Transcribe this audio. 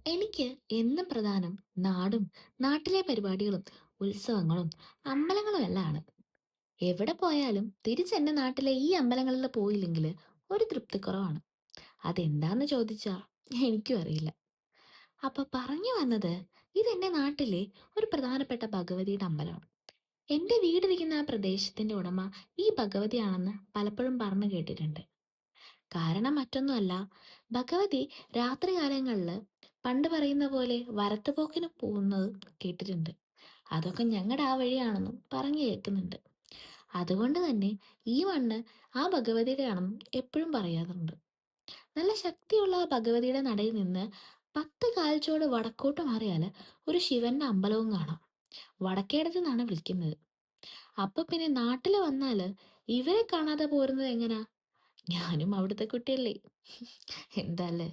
എനിക്ക് എന്നും പ്രധാനം നാടും നാട്ടിലെ പരിപാടികളും ഉത്സവങ്ങളും അമ്പലങ്ങളും എല്ലാം ആണ്. എവിടെ പോയാലും തിരിച്ചെന്റെ നാട്ടിലെ ഈ അമ്പലങ്ങളിൽ പോയില്ലെങ്കിൽ ഒരു തൃപ്തിക്കുറവാണ്. അതെന്താന്ന് ചോദിച്ചാ എനിക്കും അറിയില്ല. അപ്പൊ പറഞ്ഞു വന്നത്, ഇതെന്റെ നാട്ടിലെ ഒരു പ്രധാനപ്പെട്ട ഭഗവതിയുടെ അമ്പലമാണ്. എന്റെ വീടിരിക്കുന്ന ആ പ്രദേശത്തിന്റെ ഉടമ ഈ ഭഗവതിയാണെന്ന് പലപ്പോഴും പറഞ്ഞു കേട്ടിട്ടുണ്ട്. കാരണം മറ്റൊന്നുമല്ല, ഭഗവതി രാത്രികാലങ്ങളിൽ പണ്ട് പറയുന്ന പോലെ വരത്തുപോക്കിന് പോകുന്നത് കേട്ടിട്ടുണ്ട്. അതൊക്കെ ഞങ്ങളുടെ ആ വഴിയാണെന്നും പറഞ്ഞു കേൾക്കുന്നുണ്ട്. അതുകൊണ്ട് തന്നെ ഈ മണ്ണ് ആ ഭഗവതിയുടെ ആണെന്നും എപ്പോഴും പറയാറുണ്ട്. നല്ല ശക്തിയുള്ള ആ ഭഗവതിയുടെ നടയിൽ നിന്ന് 10 കാൽച്ചുവട് വടക്കോട്ട് മാറിയാൽ ഒരു ശിവന്റെ അമ്പലവും കാണാം. വടക്കേടത്ത് നിന്നാണ് വിളിക്കുന്നത്. അപ്പൊ പിന്നെ നാട്ടിൽ വന്നാല് ഇവരെ കാണാതെ പോരുന്നത് എങ്ങനാ? ഞാനും അവിടുത്തെ കുട്ടിയല്ലേ. എന്താല്ലേ?